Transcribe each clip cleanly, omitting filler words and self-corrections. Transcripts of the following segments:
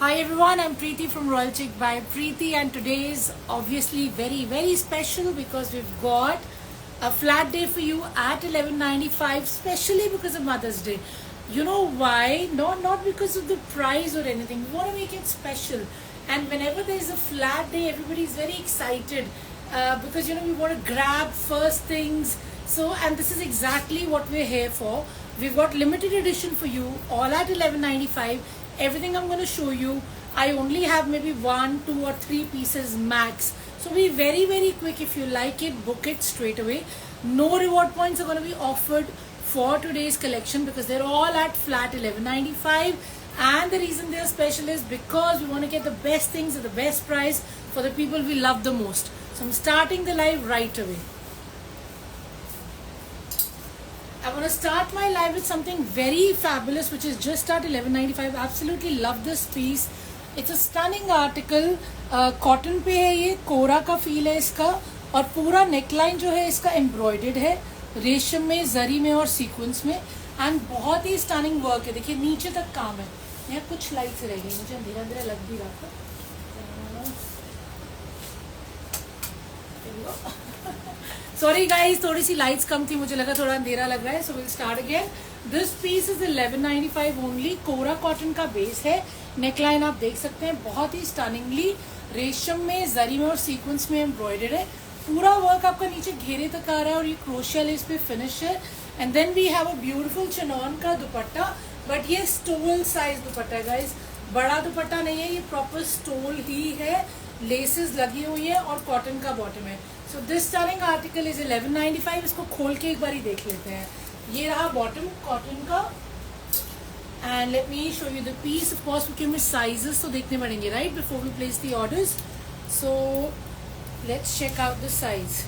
Hi everyone, I'm Preeti from Royal Chic by Preeti, and today is obviously very special because we've got a flat day for you at 11.95, especially because of Mother's Day. You know why? Not because of the price or anything. We want to make it special, and whenever there's a flat day, everybody's very excited because we want to grab first things. So, and this is exactly what we're here for. We've got limited edition for you, all at 11.95. Everything I'm going to show you, I only have maybe 1, 2 or 3 pieces max. So be very quick. If you like it, book it straight away. No reward points are going to be offered for today's collection because they're all at flat 11.95. And the reason they're special is because we want to get the best things at the best price for the people we love the most. So I'm starting the live right away. I want to start my live with something very fabulous which is just at 11.95. Absolutely love this piece. It's a stunning article. Cotton पे है, ये कोरा का feel है इसका, और पूरा neckline जो है इसका एम्ब्रॉयडर्ड है रेशम में, जरी में और सीक्वेंस में, एंड बहुत ही स्टनिंग वर्क है. देखिए नीचे तक काम है. यहाँ कुछ लाइट्स रह गई, मुझे अंधेरा अंधेरा लग भी रहा था. सॉरी गाइज, थोड़ी सी लाइट्स कम थी, मुझे लगा थोड़ा अंधेरा लग रहा है. So will start again. This piece is 11.95 only. Kora cotton का बेस है. नेकलाइन आप देख सकते हैं, बहुत ही स्टनिंगली रेशम में, जरी में और सीक्वेंस में एम्ब्रॉयडर्ड है. पूरा वर्क आपका नीचे घेरे तक आ रहा है और ये क्रोशिया लेस पे फिनिश है. And then we have a beautiful chinon का दुपट्टा, बट ये स्टोल साइज दुपट्टा है गाइज, बड़ा दुपट्टा नहीं है, ये प्रॉपर स्टोल ही है. लेसेस लगी हुई है और कॉटन का बॉटम है. So this stunning article is 11.95. इसको खोल के एक बार ही देख लेते हैं. ये रहा बॉटम कॉटन का. And let me show you the piece. Of course क्योंकि हमें साइजेस तो देखने पड़ेंगे right before we place the orders. So let's check out the size.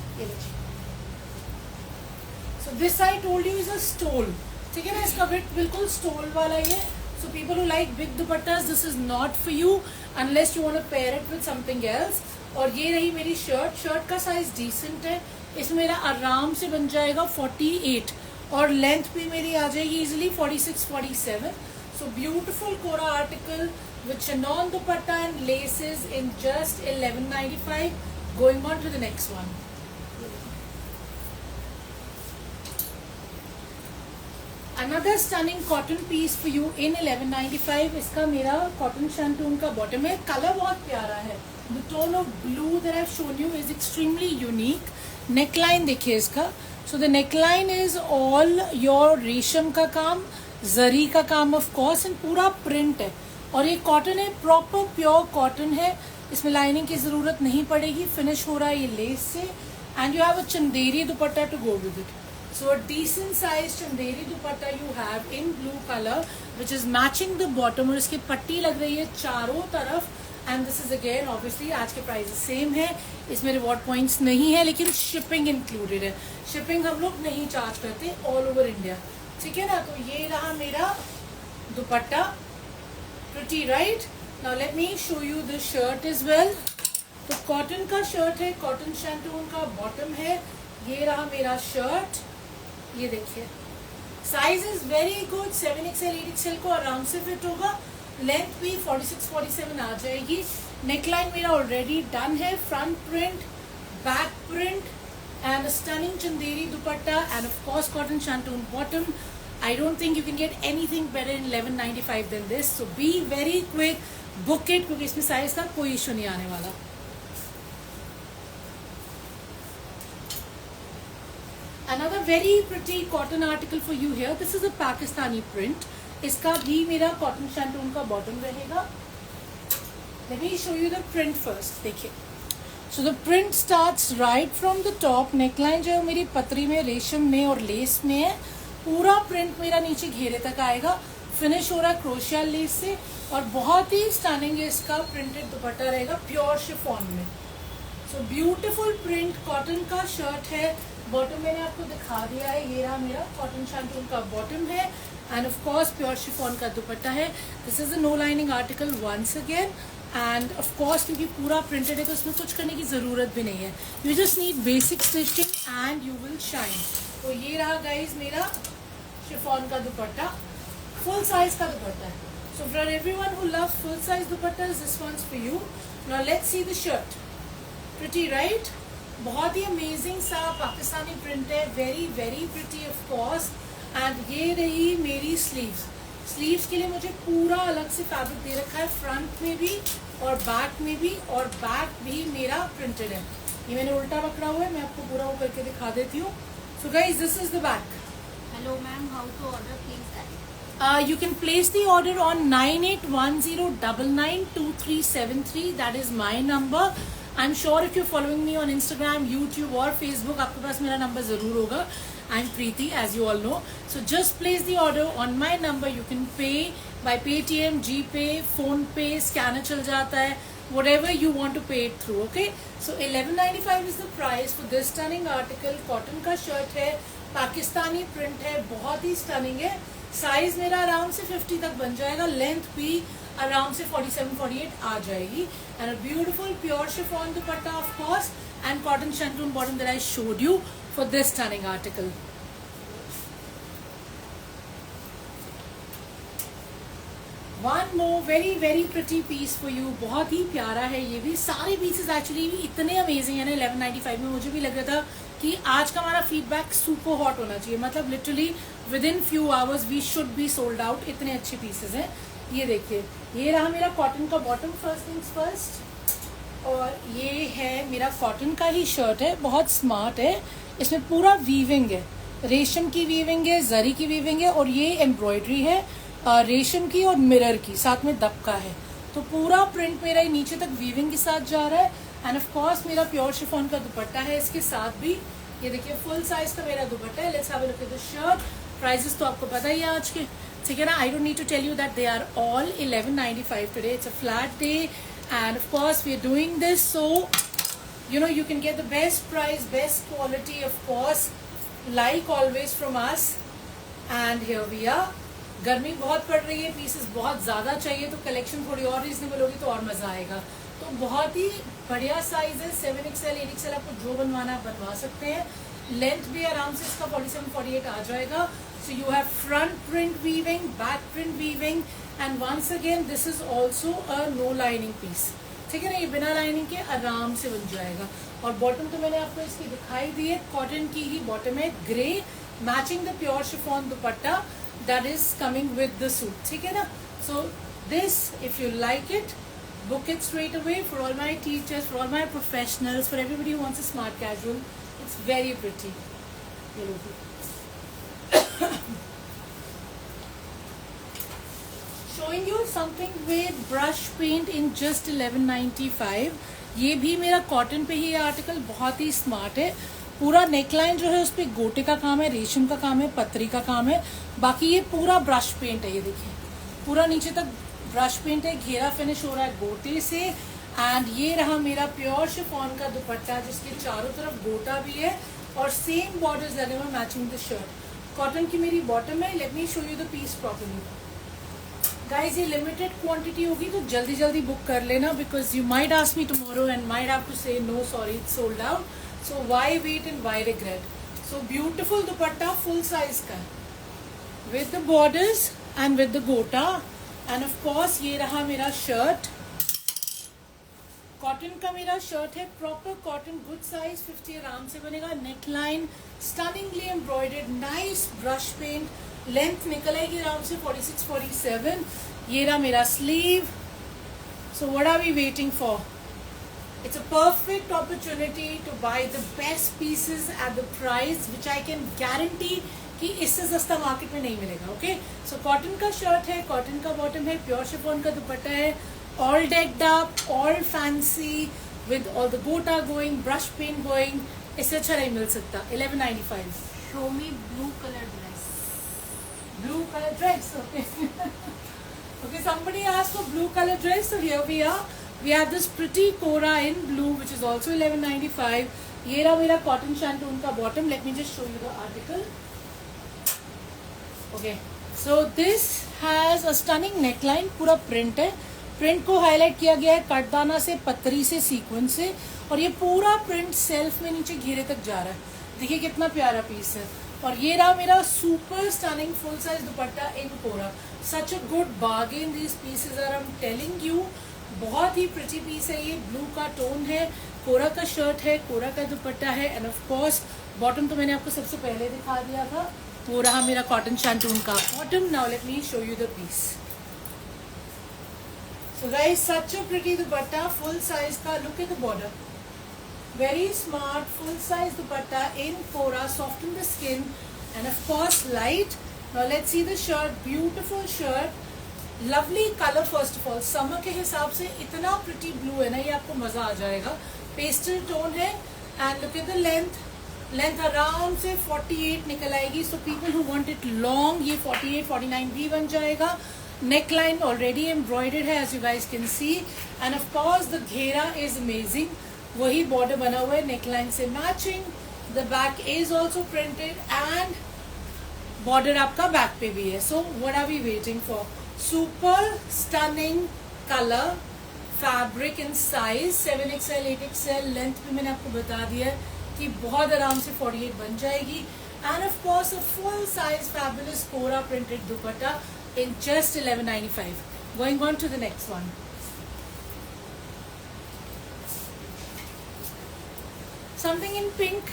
So this I told you is a stole. ठीक है ना, इसका वेट बिल्कुल स्टोल वाला ही है. So people who like big dupattas, this is not for you unless you want to pair it with something else. और ये रही मेरी शर्ट. शर्ट का साइज डिसेंट है. इसमें मेरा आराम से बन जाएगा 48 और लेंथ भी मेरी आ जाएगी easily 46-47. So beautiful kora article with chinon dupatta and laces in just 11.95. Going on to the next one. Another stunning cotton piece for you in 11.95. इसका मेरा cotton shantung का bottom है. कलर बहुत प्यारा है. The tone of blue that I've shown you is extremely unique. Neckline देखिए इसका. So the neckline is all your रेशम का काम, जरी का काम of course, and पूरा print है. और ये cotton है, proper pure cotton है. इसमें लाइनिंग की जरूरत नहीं पड़ेगी. फिनिश हो रहा है ये लेस से. And you have a Chanderi dupatta to go with it. So a decent sized chanderi dupatta you have in blue color, which is matching the bottom, और इसकी पट्टी लग रही है चारों तरफ. And this is again obviously आज के प्राइस सेम है. इसमें रिवॉर्ड पॉइंट्स नहीं है, लेकिन शिपिंग इंक्लूडेड है. शिपिंग हम लोग नहीं चार्ज करते ऑल ओवर इंडिया. ठीक है ना. तो ये रहा मेरा दुपट्टा. Pretty right. Now let me show you the shirt is well. तो कॉटन का शर्ट है, कॉटन शैंटून का बॉटम है. ये रहा मेरा शर्ट. ये देखिए size is very good. 7XL 8XL को आराम से फिट होगा. लेंथ भी 46-47 आ जाएगी. नेकलाइन मेरा ऑलरेडी डन है. Front print, back print and stunning Chanderi dupatta and of course cotton shantoon bottom. I don't think you can get anything better in 11.95 then this. So be very quick, book it, क्योंकि इसमें size का कोई issue नहीं आने वाला. Another very pretty cotton article for you here. This is a Pakistani print. इसका भी मेरा cotton shantung का bottom रहेगा. Let me show you the print first. देखिए. So the print starts right from the top. Neckline जो है मेरी पतरी में, रेशम में और लेस में है. पूरा print मेरा नीचे घेरे तक आएगा. फिनिश हो रहा है क्रोशिया लेस से और बहुत ही स्टनिंग इसका प्रिंटेड दुपट्टा रहेगा प्योर शिफॉन में. सो ब्यूटीफुल प्रिंट कॉटन का शर्ट है. बॉटम मैंने आपको दिखा दिया है. ये रहा मेरा कॉटन शैंटून का बॉटम है and of course pure chiffon का दुपट्टा है. This is a no lining article once again. And of course क्योंकि पूरा प्रिंटेड है तो इसमें कुछ करने की जरूरत भी नहीं है. You just need basic stitching and you will shine. तो ये रहा गाइज मेरा शिफॉन का दुपट्टा. फुल साइज का दुपट्टा है. So for everyone who loves full size dupattas, this one's for you. Now let's see the shirt. Pretty, right? बहुत ही amazing सा Pakistani print है, very very pretty of course. And ये रही मेरी स्लीव्स. स्लीव्स के लिए मुझे पूरा अलग से फैब्रिक दे रखा है, फ्रंट में भी और बैक में भी, और बैक भी मेरा प्रिंटेड है. ये मैंने उल्टा पकड़ा हुआ है, मैं आपको पूरा वो करके दिखा देती हूँ. So guys, this is the back. Hello ma'am, how to order please that? You can place the order on 9810992373. That is my number. I'm sure if you're following me on Instagram, YouTube और Facebook, आपके पास मेरा number जरूर होगा. I'm Preeti, as you all know. So just place the order on my number. You can pay by Paytm, GPay, PhonePe, scanner चल जाता है. Whatever you want to pay it through, okay? So 1195 is the price for this stunning article. Cotton का shirt है, Pakistani print है, बहुत ही stunning है. Size मेरा around से 50 तक बन जाएगा, लेंथ भी अराउंड से 47-48 आ जाएगी. And a beautiful pure chiffon dupatta of course, and cotton shantoon bottom that I showed you for this stunning article. One more very very pretty piece for you. बहुत ही प्यारा है ये भी. सारे पीसेस एक्चुअली इतने अमेजिंग है ना 1195 में. मुझे भी लग रहा था कि आज का हमारा फीडबैक सुपर हॉट होना चाहिए, मतलब literally within few hours we should be sold out. इतने अच्छे पीसेस हैं. ये देखिए, ये रहा मेरा कॉटन का बॉटम, फर्स्ट थिंग्स फर्स्ट. और ये है मेरा कॉटन का ही शर्ट है, बहुत स्मार्ट है. इसमें पूरा वीविंग है, रेशम की वीविंग है, जरी की वीविंग है, और ये एम्ब्रॉयडरी है रेशम की और मिरर की, साथ में दबका है. तो पूरा प्रिंट मेरा नीचे तक वीविंग के साथ जा रहा है. एंड ऑफ कोर्स मेरा प्योर शिफॉन का दुपट्टा है इसके साथ भी. ये देखिए फुल साइज का मेरा दुपट्टा है. Let's have a look at the shirt. Prices तो आपको पता ही है आज के, ठीक है ना. I don't need to tell you that they are all 1195 today. It's a flat day and of course we are doing this so you know you can get the best price, best quality, of course, like always from us. And here we are. गर्मी बहुत पड़ रही है, pieces बहुत ज्यादा चाहिए, तो collection थोड़ी और रीजनेबल होगी तो और मजा आएगा. तो बहुत ही बढ़िया साइज है, 7XL 8XL आपको जो बनवाना है बनवा सकते हैं. लेंथ भी आराम से इसका 47-48 आ जाएगा. So you have front print weaving, back print weaving, and once again this is also a no lining piece, ठीक है ना. ये बिना लाइनिंग के आराम से बन जाएगा. और बॉटम तो मैंने आपको इसकी दिखाई दी है, कॉटन की ही बॉटम है, grey, matching the pure chiffon dupatta that is coming with the suit, ठीक है ना. So this, if you like it, book it straight away for all my teachers, for all my professionals, for everybody who wants a smart casual. It's very pretty. Showing you something with brush paint in just 1195. ये भी मेरा cotton पे ही article, बहुत ही smart है. पूरा neckline जो है उस पर गोटे का काम है, रेशम का काम है, पत्री का काम है. बाकी ये पूरा ब्रश पेंट है. ये देखिए पूरा नीचे तक ब्रश पेंट है, घेरा फिनिश हो रहा है गोटे से. एंड ये रहा मेरा प्योर शिफॉन का दुपट्टा जिसके चारों तरफ गोटा भी है और सेम बॉर्डर्स लगे हुए मैचिंग द शर्ट. कॉटन की मेरी बॉटम है. Let me show you the piece properly. Guys ये लिमिटेड क्वांटिटी होगी तो जल्दी जल्दी बुक कर लेना, because you might ask me tomorrow and might have to say no sorry it's sold out. So why wait and why regret? So beautiful dupatta, full size का with the borders and with the gota. And of course ये रहा मेरा shirt. Cotton का मेरा shirt है, proper cotton, good size, 50 आराम से बनेगा. Neckline stunningly embroidered, nice brush paint. Length निकलेगी अराउंड से 46-47. ये रहा मेरा sleeve. So what are we waiting for? It's a perfect opportunity to buy the best pieces at the price which I can guarantee कि इससे सस्ता market में नहीं मिलेगा. ओके, सो कॉटन का शर्ट है, कॉटन का बॉटम है, प्योर शिफॉन का दुपट्टा है, all decked up, all fancy with all the gota going, brush paint going. इससे अच्छा नहीं मिल सकता. 1195. Show me blue color dress. Blue color dress. Okay. Okay, somebody asked for blue color dress, so here we are. We have this pretty Cora in blue which is also 1195. ये रहा मेरा cotton shantoon का bottom. Let me just show you the article. Okay, so this has a stunning neckline. पूरा print है. Print को highlight किया गया है कटदाना से, पतरी से, सीक्वेंस से, और ये पूरा print सेल्फ में नीचे घेरे तक जा रहा है. देखिए कितना प्यारा पीस है. और ये रहा मेरा super stunning full size dupatta in kora. Such a good bargain these pieces are, I am telling you. बहुत ही प्रिटी पीस है ये, ब्लू का टोन है, कोरा का शर्ट है, कोरा का दुपट्टा है, एंड ऑफ कोर्स बॉटम तो मैंने आपको सबसे पहले दिखा दिया था, वो रहा मेरा कॉटन शैंटून का bottom. Now let me show you the piece. So guys, such a pretty dupatta, full size का, look at the border, very smart full size dupatta in kora, soften the skin and of course light. Now let's see the shirt, beautiful shirt, lovely color। first of all summer के हिसाब से इतना pretty blue है ना, ये आपको मजा आ जाएगा। पेस्टल टोन है and look at the length आराम से 48 निकल आएगी। so people who want it long, ये 48 49 भी बन जाएगा। neckline already embroidered है as you guys can see, and of course the घेरा is amazing, वही बॉर्डर बना हुआ है नेकलाइन से matching. The back is also printed and border आपका बैक पे भी है। So what are we waiting for? Super stunning colour, fabric in size 7XL 8XL, length भी मैंने आपको बता दिया है कि बहुत आराम से 48 बन जाएगी। And of course a full size fabulous kora printed dupatta in just 1195। Going on to the next one. Something in pink,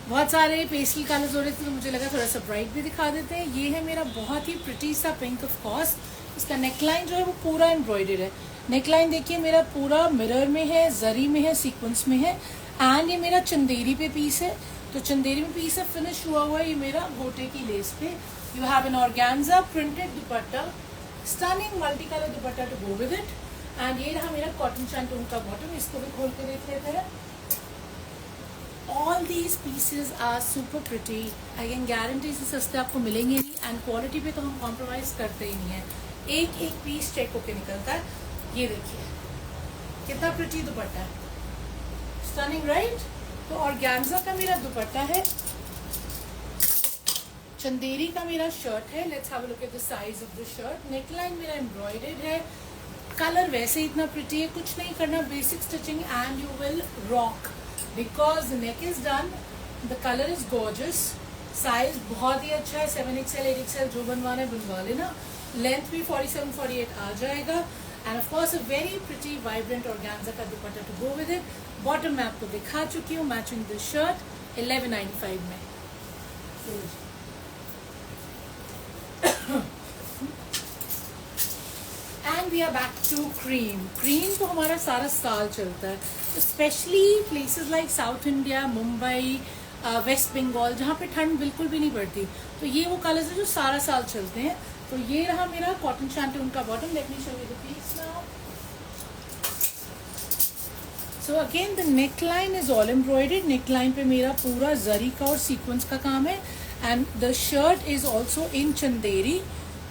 बहुत सारे पेस्टल कलर्स हो रहे थे तो मुझे लगा थोड़ा सा ब्राइट भी दिखा देते हैं। ये है मेरा बहुत ही प्रिटी सा पिंक। ऑफ कोर्स इसका नेकलाइन जो है वो पूरा एम्ब्रॉयडर्ड है। नेकलाइन देखिए मेरा पूरा मिरर में है, जरी में है, सीक्वेंस में है, एंड ये मेरा चंदेरी पे पीस है। तो चंदेरी में पीस है, फिनिश हुआ हुआ है ये मेरा गोटे की लेस पे। You have an organza printed dupatta, stunning multi colour dupatta to go with it, and ये रहा मेरा कॉटन शैंटून का बॉटम। इसको भी खोल के देख लेते हैं। All these pieces are super pretty. I can guarantee से सस्ते आपको मिलेंगे नहीं, एंड क्वालिटी पे तो हम कॉम्प्रोमाइज करते ही नहीं है। एक एक पीस चेक होके निकलता है। ये देखिए कितना प्रिटी दुपट्टा है, स्टनिंग राइट। तो ऑर्गेन्जा का मेरा दुपट्टा है, चंदेरी का मेरा शर्ट है। Let's have a look at the size of the shirt. Neckline मेरा एम्ब्रॉयडर्ड है, कलर वैसे इतना प्रिटी है, कुछ नहीं करना, basic stitching and you will rock because the neck is done, the color is gorgeous, size बहुत ही अच्छा है, 7XL 8XL जो बनवाना है बनवा लेना। लेंथ भी 47 48 आ जाएगा, and of course a very pretty vibrant organza का dupatta to go with it. Bottom मैं आपको दिखा चुकी हूँ, मैचिंग दिस शर्ट 1195 में। And we are back to cream. Cream तो हमारा सारा साल चलता है, specially places like South India, Mumbai, West Bengal, जहाँ पे ठंड बिल्कुल भी नहीं पड़ती। तो ये वो कलर्स हैं जो सारा साल चलते हैं। तो ये रहा मेरा कॉटन शैंटून का bottom. Let me show you the piece now. So again the neckline is all embroidered. Neckline पे मेरा पूरा जरी का और सीक्वेंस का काम है, and the shirt is also in Chanderi.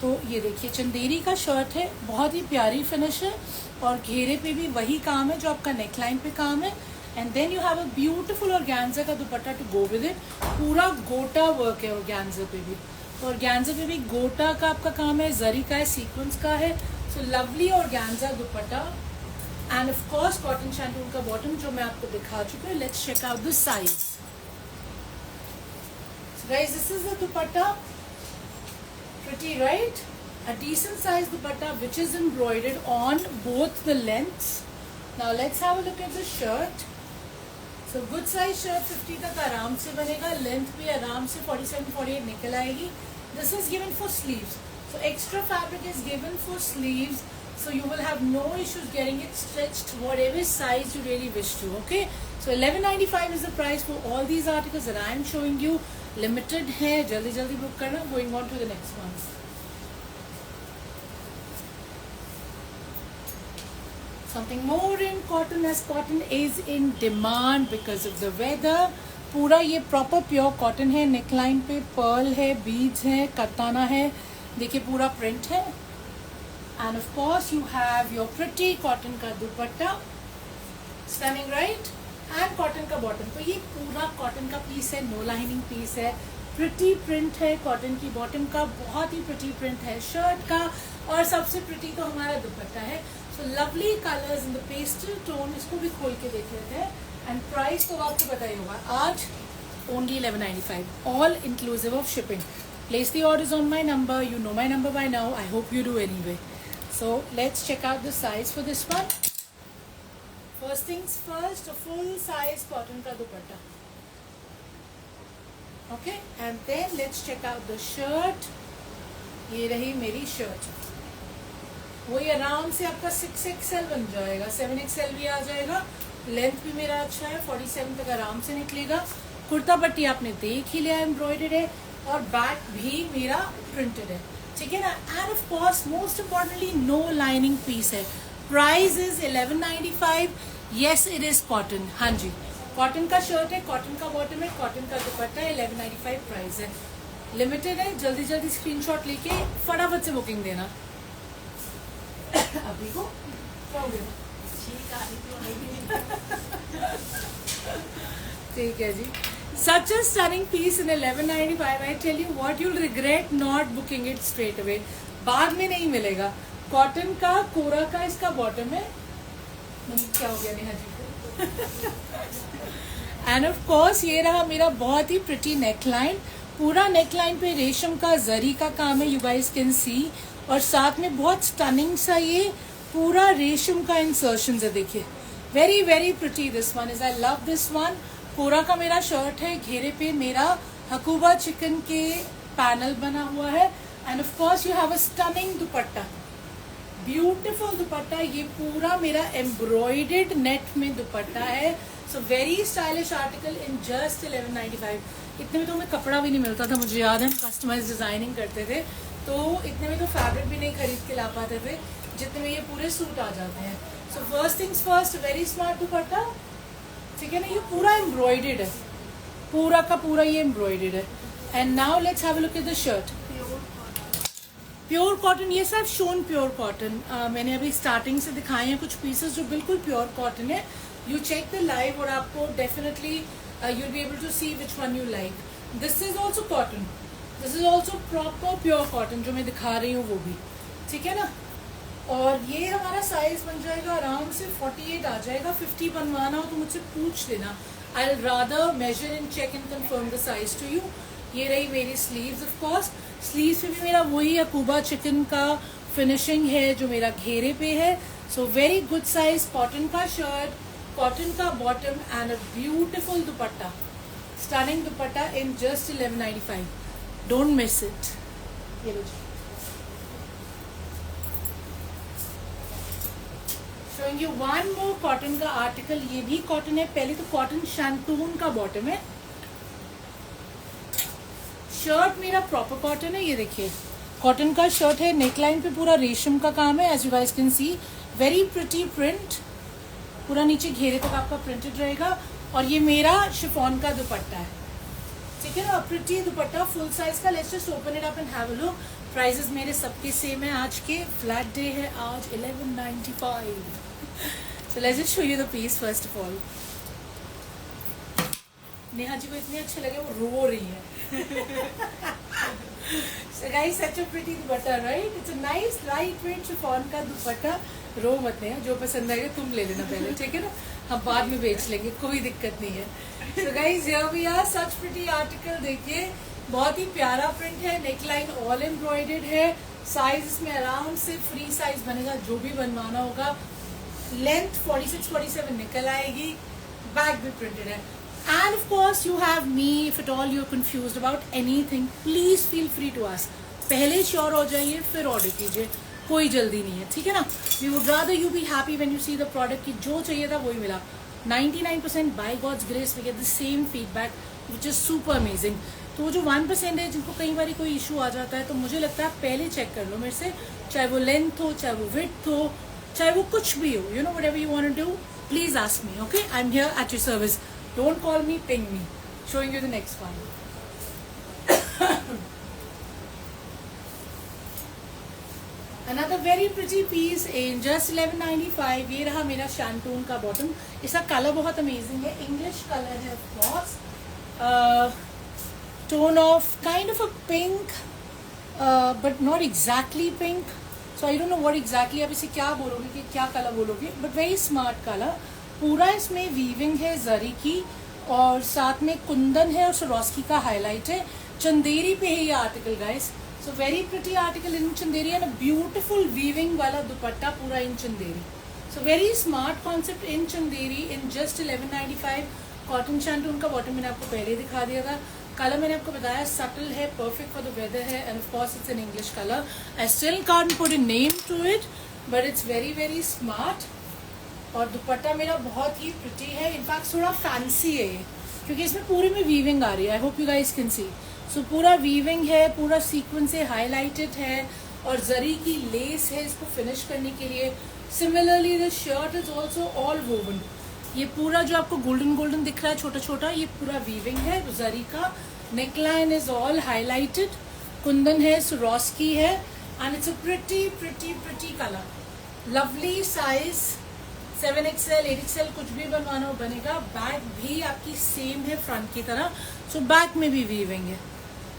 तो ये देखिए चंदेरी का शर्ट है, बहुत ही प्यारी फिनिश है, और घेरे पे भी वही काम है जो आपका नेकलाइन पे काम है। And then you have a beautiful organza का dupatta to go with it. पूरा गोटा वर्क है ऑर्गेन्जा पे भी, तो ऑर्गेन्जा पे भी गोटा का आपका काम है, जरी का है, सीक्वेंस का है। So lovely organza dupatta, and of course cotton shantoon का बॉटम जो मैं आपको दिखा चुकी हूँ। Let's check out the size. Guys this is the dupatta, pretty right, a decent size dupatta which is embroidered on both the lengths. Now let's have a look at the shirt. So good size shirt 50 तक आराम से बनेगा, length भी आराम से 47 48 निकल आएगी। This is given for sleeves, so extra fabric is given for sleeves, so you will have no issues getting it stretched whatever size you really wish to. Okay, so 1195 is the price for all these articles that I am showing you. Limited है, जल्दी जल्दी book करना। Going on to the next one. Something more in cotton, as cotton is in demand because of the weather. पूरा ये proper pure cotton है, neckline पे pearl है, beads है, कताना है, देखिए पूरा प्रिंट है, and of course you have your pretty cotton का dupatta, stunning right, and cotton का बॉटम। तो ये पूरा कॉटन का पीस है, नो लाइनिंग पीस है, प्रिटी प्रिंट है कॉटन की बॉटम का, बहुत ही प्रिटी प्रिंट है शर्ट का, और सबसे प्रिटी तो हमारा दुपट्टा है। So lovely colours in the pastel tone. इसको भी खोल के देख लेते हैं, एंड प्राइस तो आपको पता ही होगा, आज only 1195, all inclusive of shipping. Place the orders on my number. You know my number by now. I hope you do anyway. So let's check out the size for this one. First things first, a full size cotton ka dupatta. Okay, and then let's check out the shirt. ये रही मेरी shirt. वही आराम से आपका 6XL बन जाएगा, 7XL भी आ जाएगा. लेंथ भी मेरा अच्छा है, 47 तक आराम से निकलेगा. कुर्ता पट्टी आपने देख ही लिया, एम्ब्रॉयडर्ड है और बैक भी मेरा प्रिंटेड है. ठीक है ना. And of course most importantly no lining piece है. Price is 1195. Yes it is cotton. हाँ जी, कॉटन का शर्ट है, कॉटन का बॉटम है, कॉटन का दुपट्टा है. 1195 प्राइस है. लिमिटेड है. जल्दी जल्दी स्क्रीनशॉट लेके फटाफट से बुकिंग देना. अभी को क्या हो गया? ठीक है जी. Such a stunning piece in 1195. I tell you what, you'll regret not booking it straight away. बाद में नहीं मिलेगा. कॉटन का कोरा का इसका बॉटम है. क्या हो गया नेहा जी को? एंड ऑफ कोर्स ये रहा मेरा बहुत ही प्रिटी नेकलाइन. पूरा नेकलाइन पे रेशम का जरी का काम है, यू गाइस कैन सी. और साथ में बहुत स्टनिंग सा ये पूरा रेशम का इंसर्शन है. देखिए, very very pretty this one is. I love this one. Kora का मेरा शर्ट है, घेरे पे मेरा हकूबा चिकन के पैनल बना हुआ है. And of course you have a stunning dupatta, beautiful दुपट्टा. ये पूरा मेरा एम्ब्रॉयडर्ड नेट में दुपट्टा है. So very stylish article in just 1195. इतने में तो हमें कपड़ा भी नहीं मिलता था, मुझे याद है. हम कस्टमाइज डिजाइनिंग करते थे तो इतने में तो फैब्रिक भी नहीं खरीद के ला पाते थे जितने में ये पूरे सूट आ जाते हैं. So first things first, very smart दुपट्टा. ठीक है ना. ये पूरा एम्ब्रॉयडर्ड है, पूरा का पूरा ये एम्ब्रॉयडर्ड है. And now let's have a look at the shirt. Pure cotton. ये सब शोन प्योर कॉटन. मैंने अभी स्टार्टिंग से दिखाए हैं कुछ पीसेस जो बिल्कुल प्योर कॉटन है. यू चेक द लाइव और आपको definitely you will be able to see which one you like. This is also cotton. This is also proper pure cotton जो मैं दिखा रही हूँ वो भी. ठीक है ना. और ये हमारा साइज बन जाएगा आराम से 48 आ जाएगा. 50 बनवाना हो तो मुझसे पूछ लेना. I will rather measure and check and confirm the size to you. ये रही मेरी स्लीव्स. ऑफ कोर्स स्लीव्स पे भी मेरा वही अकूबा चिकन का फिनिशिंग है जो मेरा घेरे पे है. So very good size. Cotton का शर्ट, कॉटन का bottom and a beautiful dupatta. Stunning dupatta in just 1195. Don't miss it. ये लो. Showing you one more cotton का आर्टिकल. ये भी कॉटन है. पहले तो कॉटन शैंटून का बॉटम है. शर्ट मेरा प्रॉपर कॉटन है. ये देखिए, कॉटन का शर्ट है. नेकलाइन पे पूरा रेशम का काम है, as you guys can see. Very pretty print. पूरा नीचे घेरे तक आपका प्रिंटेड रहेगा. और ये मेरा शिफॉन का दुपट्टा है. ठीक है ना. प्रिटी दुपट्टा फुल साइज का. Let's just open it up and have a look. Prices मेरे सबके सेम है. आज के फ्लैट डे है आज. 1195. So let's just show you the piece first of all. Neha ji को इतने अच्छे लगे वो रो रही है. So guys, such a pretty dupatta, right? It's a nice lightweight chiffon का दुपट्टा. रो मत नेहा, जो पसंद आएगा तुम ले लेना पहले. ठीक है ना. हम बाद में बेच लेंगे, कोई दिक्कत नहीं है. So guys, here we are. Such pretty article. देखिए, बहुत ही प्यारा प्रिंट है. नेकलाइन ऑल एम्ब्रॉयडर्ड है. साइज इसमें आराम से फ्री साइज बनेगा जो भी बनवाना होगा. लेंथ 46-47 निकल आएगी. बैक भी प्रिंटेड है. And of course you have me. If at all you are confused about anything, please feel free to ask. पहले श्योर हो जाइए फिर ऑर्डर कीजिए, कोई जल्दी नहीं है. ठीक है ना. We would rather you be happy when you see the product की जो चाहिए था वही मिला. 99% by God's grace we get the same feedback which is super amazing. तो वो जो 1% है जिनको कई बार कोई इशू आ जाता है, तो मुझे लगता है पहले चेक कर लो मेरे से. चाहे वो लेंथ हो, चाहे वो विड्थ हो, चाहे वो कुछ भी हो. You know whatever you want to do, please ask me. Okay, I am here at your service. Don't call me, ping me. Showing you the next one. Another very pretty piece in just 1195. ये रहा मेरा शैंटून का bottom. इसका colour बहुत amazing है. English colour है of course. Tone of kind of a pink but not exactly pink. So I don't know what exactly आप इसे क्या बोलोगे, कि क्या कलर बोलोगे, बट वेरी स्मार्ट कलर. पूरा इसमें वीविंग है जरी की और साथ में कुंदन है और सरोस्की का हाईलाइट है. चंदेरी पे है ये article guys. So very pretty article in Chanderi and beautiful weaving वाला दुपट्टा पूरा in Chanderi. So very smart concept in Chanderi in just 1195. Cotton shantoon का बॉटम मैंने आपको पहले दिखा दिया था. कलर मैंने आपको बताया सटल है, परफेक्ट फॉर द वेदर है, and of course it's an English colour. I still can't put a name to it but it's very very smart. और दुपट्टा मेरा बहुत ही प्रिटी है, इनफैक्ट थोड़ा फैंसी है ये क्योंकि इसमें पूरे में वीविंग आ रही है. I hope you guys can see. So पूरा वीविंग है, पूरा सीक्वेंस से हाईलाइटेड है और जरी की लेस है इसको फिनिश करने के लिए. Similarly the shirt is also all woven. ये पूरा जो आपको गोल्डन गोल्डन दिख रहा है छोटा छोटा, ये पूरा वीविंग है जरी का. Neckline is all highlighted, Kundan है, सुरोस्की है, and it's a pretty pretty pretty colour. Lovely size 7XL 8XL कुछ भी बनवाना हो बनेगा. बैक भी आपकी सेम है फ्रंट की तरह. सो बैक में भी वीविंग है,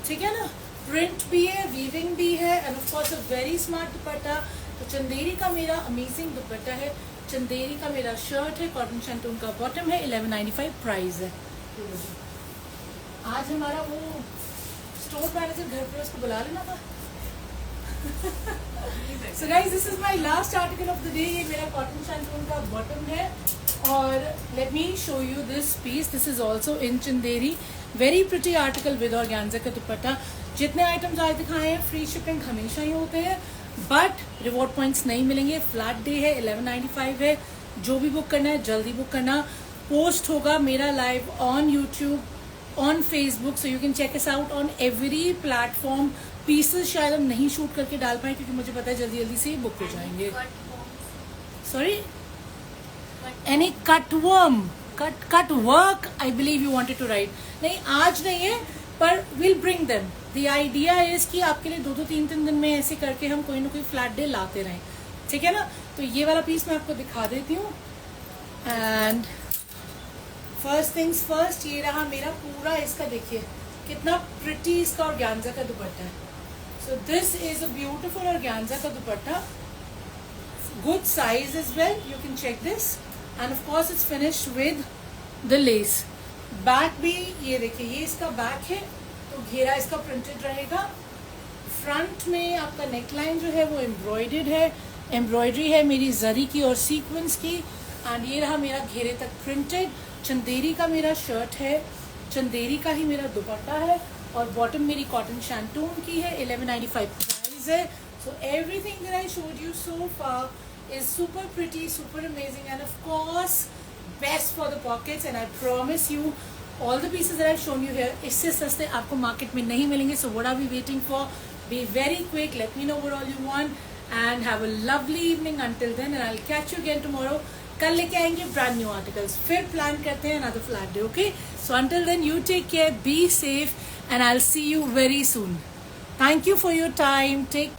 ठीक है ना. प्रिंट भी है, वीविंग भी है, and of course a very smart दुपट्टा. तो चंदेरी का मेरा अमेजिंग दुपट्टा है. चंदेरी का मेरा शर्ट है, कॉटन शैंटून का बॉटम है, 1195 प्राइस है. आज हमारा वो स्टोर मैनेजर घर पे, उसको बुला लेना था. So guys, this is my last article of the day. ये मेरा कॉटन शैंटून का बॉटम है. और let me show you this piece. This is also in Chanderi. Very pretty article with organza का दुपट्टा. जितने आइटम्स आज दिखाए हैं फ्री शिपिंग हमेशा ही होते हैं, बट रिवॉर्ड पॉइंट्स नहीं मिलेंगे. फ्लैट डे है, 1195 है. जो भी बुक करना है जल्दी बुक करना. पोस्ट होगा मेरा live on YouTube, on Facebook, so you can check us out on every platform. Pieces शायद हम नहीं शूट करके डाल पाए क्योंकि मुझे पता है जल्दी जल्दी से बुक हो जाएंगे. Sorry, any cut work I believe you wanted to write. नहीं, आज नहीं है, पर will bring them. The idea is कि आपके लिए 2-3 दिन में ऐसे करके हम कोई ना कोई फ्लैट डे लाते रहें, ठीक है ना. तो ये वाला पीस मैं आपको दिखा देती हूँ. एंड फर्स्ट थिंग्स फर्स्ट, ये रहा मेरा पूरा. इसका देखिए कितना प्रिटी इसका ऑर्गेन्जा का दुपट्टा है. So this is a beautiful organza का dupatta. Good size is well, you can check this. And of course it's finished with the lace. Back भी ये देखिए, ये इसका बैक है, तो घेरा इसका प्रिंटेड रहेगा. फ्रंट में आपका नेकलाइन जो है वो एम्ब्रॉयडर्ड है. एम्ब्रॉयडरी है मेरी जरी की और सीक्वेंस की. एंड ये रहा मेरा घेरे तक प्रिंटेड. चंदेरी का मेरा शर्ट है, चंदेरी का ही मेरा दुपट्टा है, और बॉटम मेरी कॉटन शैंटून की है. 1195 प्राइस है. So everything that I showed you so far is super pretty, super amazing, and of course best for the pockets. And I promise you all the pieces that I shown you here इससे सस्ते आपको market में नहीं मिलेंगे. So what are we waiting for? Be very quick, let me know what all you want, and have a lovely evening until then. And I will catch you again tomorrow. कल लेके आएंगे brand new articles, फिर plan करते हैं another flat day. Okay, so until then you take care, be safe, and I'll see you very soon. Thank you for your time. Take care.